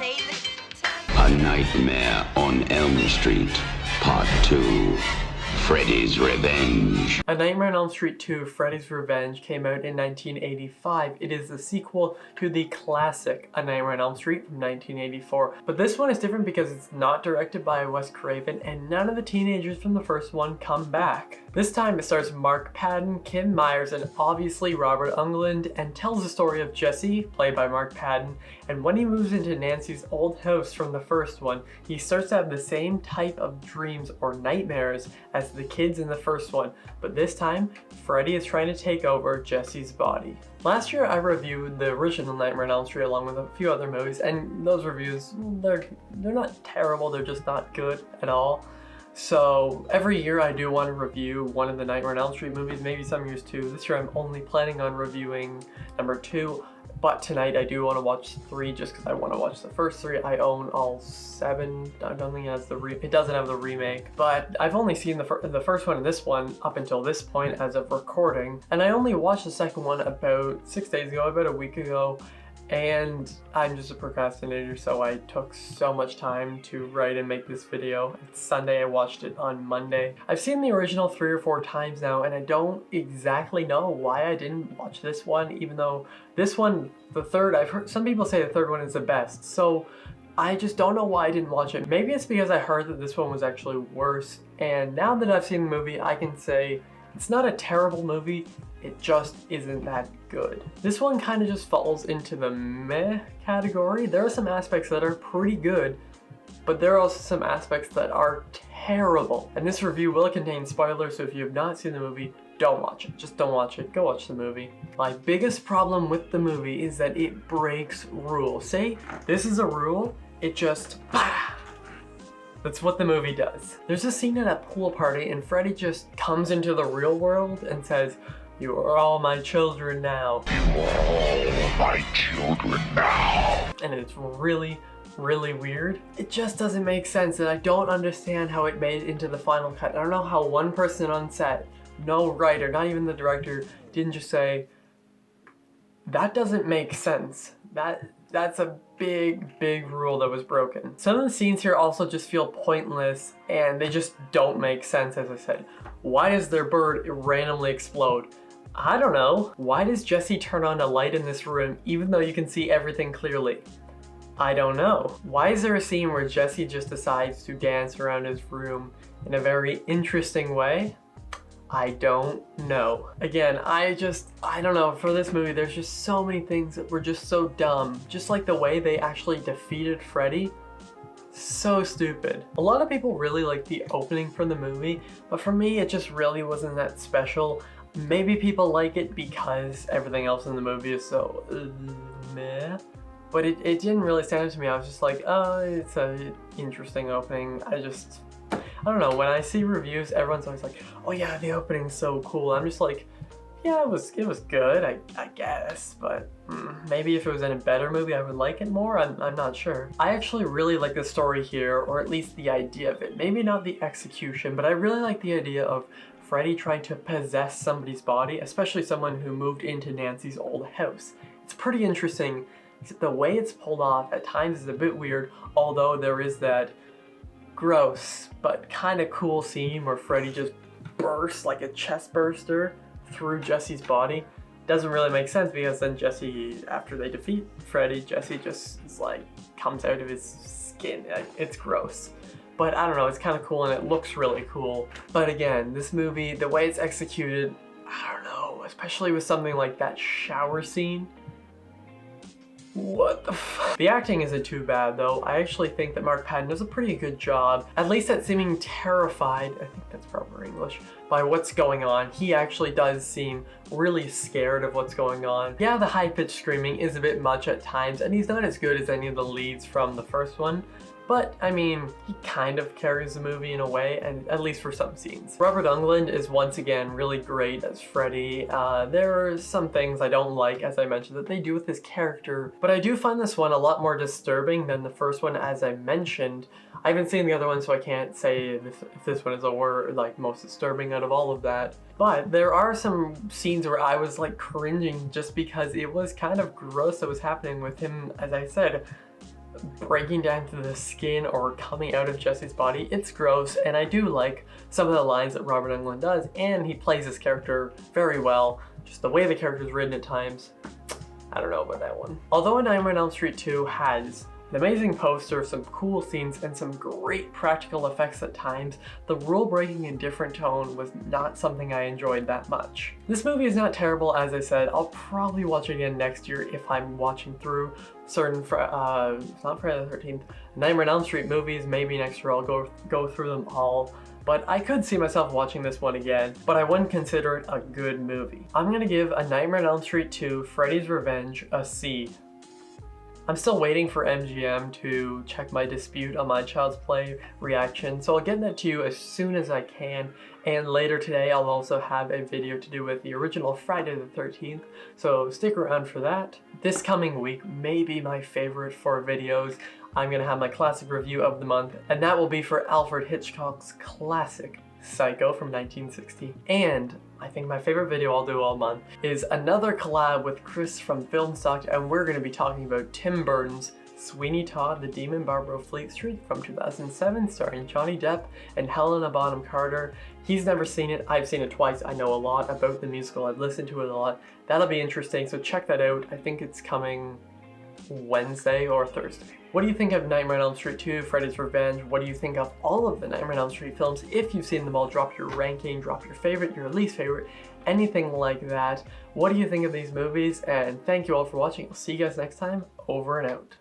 say this? A Nightmare on Elm Street, Part 2. Freddy's Revenge. A Nightmare on Elm Street 2, Freddy's Revenge came out in 1985. It is the sequel to the classic A Nightmare on Elm Street from 1984. But this one is different because it's not directed by Wes Craven and none of the teenagers from the first one come back. This time it stars Mark Patton, Kim Myers, and obviously Robert Englund, and tells the story of Jesse, played by Mark Patton, and when he moves into Nancy's old house from the first one, he starts to have the same type of dreams or nightmares as the kids in the first one, but this time, Freddy is trying to take over Jesse's body. Last year I reviewed the original Nightmare on Elm Street along with a few other movies, and those reviews, they're not terrible, they're just not good at all. So every year I do want to review one of the Nightmare on Elm Street movies, maybe some years too. This year I'm only planning on reviewing number 2, but tonight I do want to watch 3 just because I want to watch the first 3. I own all 7. I don't think it has it doesn't have the remake, but I've only seen the first one and this one up until this point as of recording, and I only watched the second one about 6 days ago, about a week ago. And I'm just a procrastinator, so I took so much time to write and make this video. It's Sunday, I watched it on Monday. I've seen the original 3 or 4 times now, and I don't exactly know why I didn't watch this one, even though this one, the third, I've heard some people say the third one is the best. So I just don't know why I didn't watch it. Maybe it's because I heard that this one was actually worse, and now that I've seen the movie, I can say it's not a terrible movie, it just isn't that good. This one kind of just falls into the meh category. There are some aspects that are pretty good, but there are also some aspects that are terrible. And this review will contain spoilers, so if you have not seen the movie, don't watch it. Just don't watch it. Go watch the movie. My biggest problem with the movie is that it breaks rules. Say this is a rule, it just that's what the movie does. There's a scene at a pool party and Freddy just comes into the real world and says, "You are all my children now." You are all my children now. And it's really, really weird. It just doesn't make sense, and I don't understand how it made it into the final cut. I don't know how one person on set, no writer, not even the director, didn't just say, that doesn't make sense. That's a big rule that was broken. Some of the scenes here also just feel pointless and they just don't make sense, as I said. Why does their bird randomly explode? I don't know. Why does Jesse turn on a light in this room even though you can see everything clearly? I don't know. Why is there a scene where Jesse just decides to dance around his room in a very interesting way? I don't know. Again, I don't know, for this movie there's just so many things that were just so dumb. Just like the way they actually defeated Freddy. So stupid. A lot of people really like the opening from the movie, but for me it just really wasn't that special. Maybe people like it because everything else in the movie is so meh. But it didn't really stand out to me. I was just like, oh, it's an interesting opening. I don't know, when I see reviews, everyone's always like, oh yeah, the opening's so cool. I'm just like, yeah, it was good, I guess, but maybe if it was in a better movie, I would like it more. I'm not sure. I actually really like the story here, or at least the idea of it. Maybe not the execution, but I really like the idea of Freddy trying to possess somebody's body, especially someone who moved into Nancy's old house. It's pretty interesting, except the way it's pulled off at times is a bit weird, although there is that gross but kind of cool scene where Freddy just bursts like a chest burster through Jesse's body. Doesn't really make sense because then Jesse, after they defeat Freddy, Jesse just is like comes out of his skin. It's gross. But I don't know, it's kind of cool and it looks really cool. But again, this movie, the way it's executed, I don't know, especially with something like that shower scene. What the fuck? The acting isn't too bad though. I actually think that Mark Patton does a pretty good job, at least at seeming terrified, I think that's proper English, by what's going on. He actually does seem really scared of what's going on. Yeah, the high-pitched screaming is a bit much at times, and he's not as good as any of the leads from the first one. But, I mean, he kind of carries the movie in a way, and at least for some scenes. Robert Englund is once again really great as Freddy. There are some things I don't like, as I mentioned, that they do with his character, but I do find this one a lot more disturbing than the first one, as I mentioned. I haven't seen the other one, so I can't say if this one is like most disturbing out of all of that. But there are some scenes where I was like cringing just because it was kind of gross that was happening with him, as I said, breaking down to the skin or coming out of Jesse's body. It's gross, and I do like some of the lines that Robert Englund does, and he plays his character very well. Just the way the character is written at times, I don't know about that one. Although A Nightmare on Elm Street 2 has an amazing poster, some cool scenes, and some great practical effects at times, the rule-breaking and different tone was not something I enjoyed that much. This movie is not terrible, as I said. I'll probably watch it again next year if I'm watching through certain, not Friday the 13th, Nightmare on Elm Street movies. Maybe next year I'll go through them all. But I could see myself watching this one again, but I wouldn't consider it a good movie. I'm gonna give A Nightmare on Elm Street 2 Freddy's Revenge a C. I'm still waiting for MGM to check my dispute on my Child's Play reaction, so I'll get that to you as soon as I can, and later today I'll also have a video to do with the original Friday the 13th, so stick around for that. This coming week may be my favorite 4 videos. I'm gonna have my classic review of the month, and that will be for Alfred Hitchcock's classic Psycho from 1960. And I think my favorite video I'll do all month is another collab with Chris from Filmstock, and we're going to be talking about Tim Burton's Sweeney Todd, The Demon Barber of Fleet Street from 2007, starring Johnny Depp and Helena Bonham Carter. He's never seen it. I've seen it twice. I know a lot about the musical. I've listened to it a lot. That'll be interesting, so check that out. I think it's coming Wednesday or Thursday. What do you think of Nightmare on Elm Street 2, Freddy's Revenge? What do you think of all of the Nightmare on Elm Street films? If you've seen them all, drop your ranking, drop your favorite, your least favorite, anything like that. What do you think of these movies? And thank you all for watching. I'll see you guys next time. Over and out.